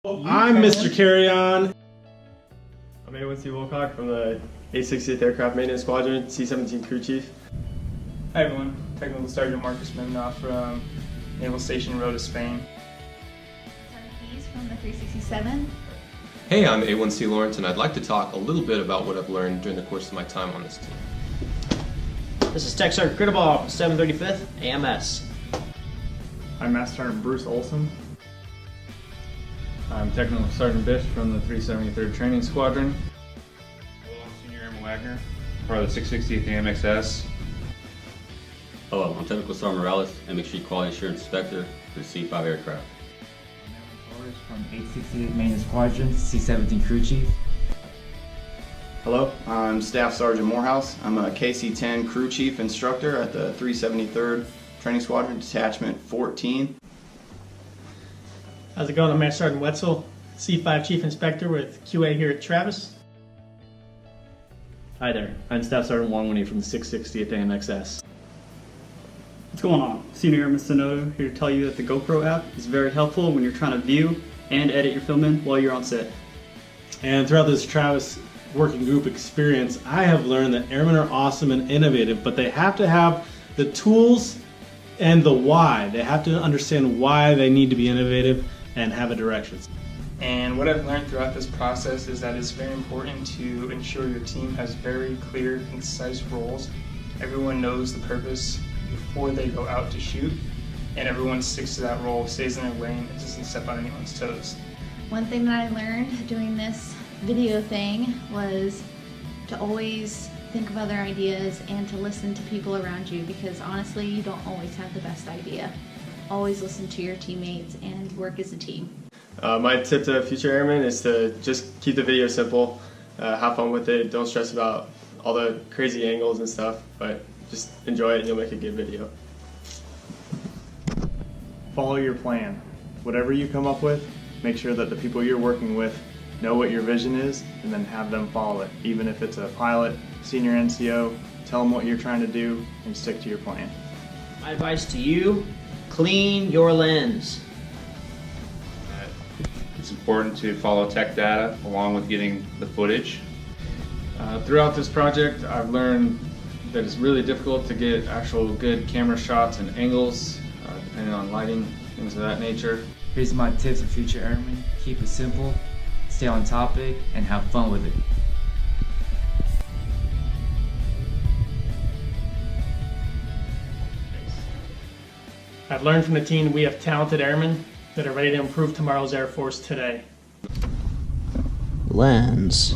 I'm Mr. Carry-On. I'm A1C Wilcock from the 860th Aircraft Maintenance Squadron, C-17 Crew Chief. Hi everyone, Technical Sergeant Marcus Memnoff from Naval Station Rota, Spain. He's from the 367. Hey, I'm A1C Lawrence, and I'd like to talk a little bit about what I've learned during the course of my time on this team. This is Tech Sergeant Crittleball from 735th AMS. I'm Master Sergeant Bruce Olson. I'm Technical Sergeant Bish from the 373rd Training Squadron. Hello, I'm Senior Airman Wagner, part of the 660th AMXS. Hello, I'm Technical Sergeant Morales, MX Quality Assurance Inspector for the C5 aircraft. I'm Airman Torres from 860th Maintenance Squadron, C-17 Crew Chief. Hello, I'm Staff Sergeant Morehouse. I'm a KC-10 Crew Chief Instructor at the 373rd Training Squadron, Detachment 14. How's it going? I'm Master Sergeant Wetzel, C5 Chief Inspector with QA here at Travis. Hi there, I'm Staff Sergeant Longwinnie from the 660th AMXS. What's going on? Senior Airman Sonoto here to tell you that the GoPro app is very helpful when you're trying to view and edit your film in while you're on set. And throughout this Travis working group experience, I have learned that airmen are awesome and innovative, but they have to have the tools and the why. They have to understand why they need to be innovative and have a direction. And what I've learned throughout this process is that it's very important to ensure your team has very clear, concise roles. Everyone knows the purpose before they go out to shoot, and everyone sticks to that role, stays in their lane, and doesn't step on anyone's toes. One thing that I learned doing this video thing was to always think of other ideas and to listen to people around you, because honestly, you don't always have the best idea. Always listen to your teammates and work as a team. My tip to future airmen is to just keep the video simple, have fun with it, don't stress about all the crazy angles and stuff, but just enjoy it and you'll make a good video. Follow your plan. Whatever you come up with, make sure that the people you're working with know what your vision is and then have them follow it. Even if it's a pilot, senior NCO, tell them what you're trying to do and stick to your plan. My advice to you, clean your lens. It's important to follow tech data along with getting the footage. Throughout this project, I've learned that it's really difficult to get actual good camera shots and angles, depending on lighting, things of that nature. Here's my tips for future airmen. Keep it simple, stay on topic, and have fun with it. I've learned from the team we have talented airmen that are ready to improve tomorrow's Air Force today. Lens.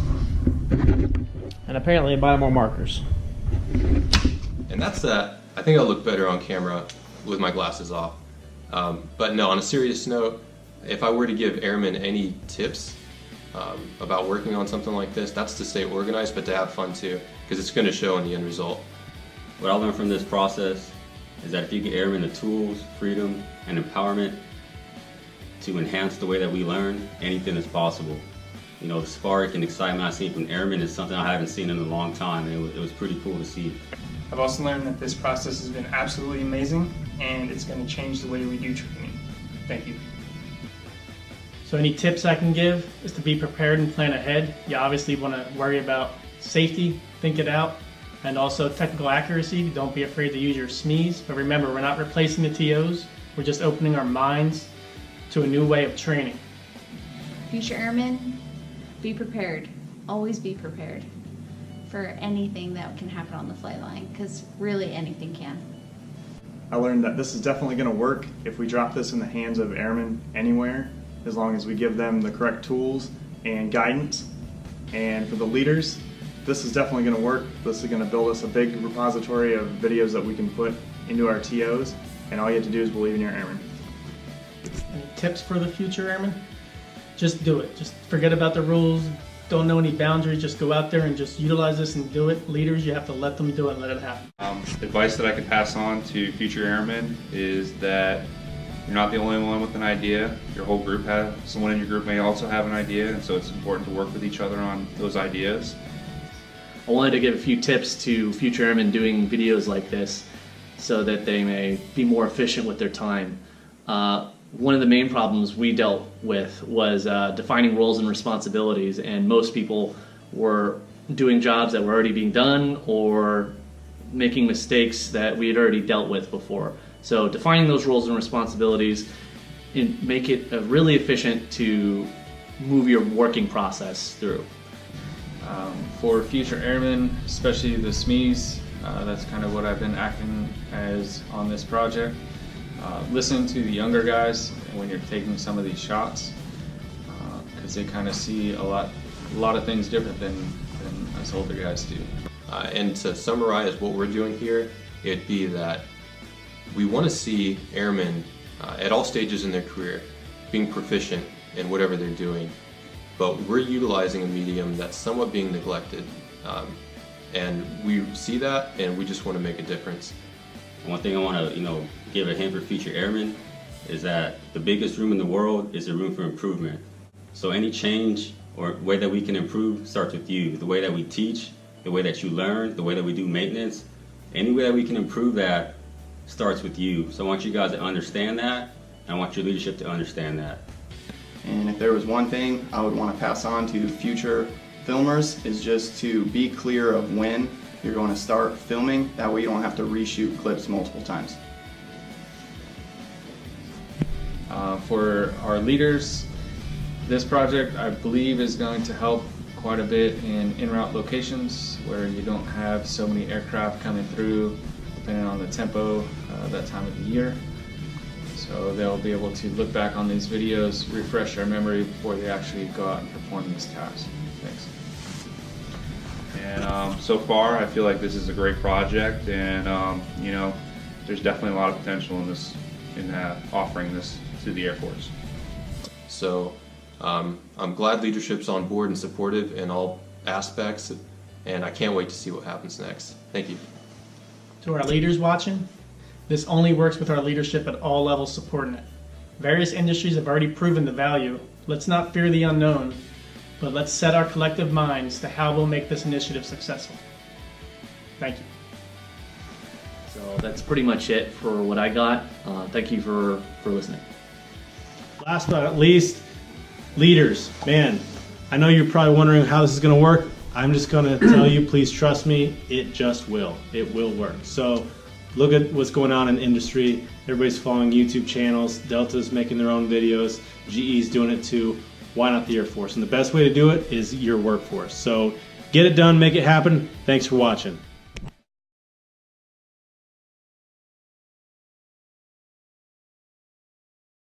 And apparently buy more markers. And that's that. I think I'll look better on camera with my glasses off. But no, on a serious note, if I were to give airmen any tips about working on something like this, that's to stay organized, but to have fun too, because it's going to show in the end result. What I learned from this process is that if you give airmen the tools, freedom, and empowerment to enhance the way that we learn, anything is possible. You know, the spark and excitement I've seen from airmen is something I haven't seen in a long time, and it was pretty cool to see. I've also learned that this process has been absolutely amazing, and it's going to change the way we do training. Thank you. So any tips I can give is to be prepared and plan ahead. You obviously want to worry about safety, think it out, and also technical accuracy. Don't be afraid to use your SMEs, but remember, we're not replacing the TOs, we're just opening our minds to a new way of training. Future airmen, be prepared. Always be prepared for anything that can happen on the flight line, because really anything can. I learned that this is definitely going to work if we drop this in the hands of airmen anywhere, as long as we give them the correct tools and guidance. And for the leaders, this is definitely going to work. This is going to build us a big repository of videos that we can put into our TOs, and all you have to do is believe in your airmen. Any tips for the future airmen? Just do it. Just forget about the rules. Don't know any boundaries. Just go out there and just utilize this and do it. Leaders, you have to let them do it and let it happen. Advice that I could pass on to future airmen is that you're not the only one with an idea. Your whole group someone in your group may also have an idea, and so it's important to work with each other on those ideas. I wanted to give a few tips to future airmen doing videos like this so that they may be more efficient with their time. one of the main problems we dealt with was defining roles and responsibilities, and most people were doing jobs that were already being done or making mistakes that we had already dealt with before. So defining those roles and responsibilities and make it really efficient to move your working process through. For future airmen, especially the SMEs, that's kind of what I've been acting as on this project. Listen to the younger guys when you're taking some of these shots, because they kind of see a lot of things different than us older guys do. And to summarize what we're doing here, it'd be that we want to see airmen at all stages in their career being proficient in whatever they're doing, but we're utilizing a medium that's somewhat being neglected, and we see that and we just want to make a difference. One thing I want to give a hint for future airmen is that the biggest room in the world is a room for improvement. So any change or way that we can improve starts with you. The way that we teach, the way that you learn, the way that we do maintenance, any way that we can improve that starts with you. So I want you guys to understand that, and I want your leadership to understand that. And if there was one thing I would want to pass on to future filmers is just to be clear of when you're going to start filming. That way you don't have to reshoot clips multiple times. For our leaders, this project I believe is going to help quite a bit in en-route locations where you don't have so many aircraft coming through depending on the tempo that time of the year. So they'll be able to look back on these videos, refresh their memory before they actually go out and perform this task. Thanks. And so far, I feel like this is a great project, and there's definitely a lot of potential in offering this to the Air Force. So I'm glad leadership's on board and supportive in all aspects, and I can't wait to see what happens next. Thank you. To our leaders watching, this only works with our leadership at all levels supporting it. Various industries have already proven the value. Let's not fear the unknown, but let's set our collective minds to how we'll make this initiative successful. Thank you. So that's pretty much it for what I got. Thank you for listening. Last but not least, leaders. Man, I know you're probably wondering how this is going to work. I'm just going to tell you, please trust me, it just will. It will work. So look at what's going on in industry. Everybody's following YouTube channels. Delta's making their own videos. GE's doing it too. Why not the Air Force? And the best way to do it is your workforce. So get it done, make it happen. Thanks for watching.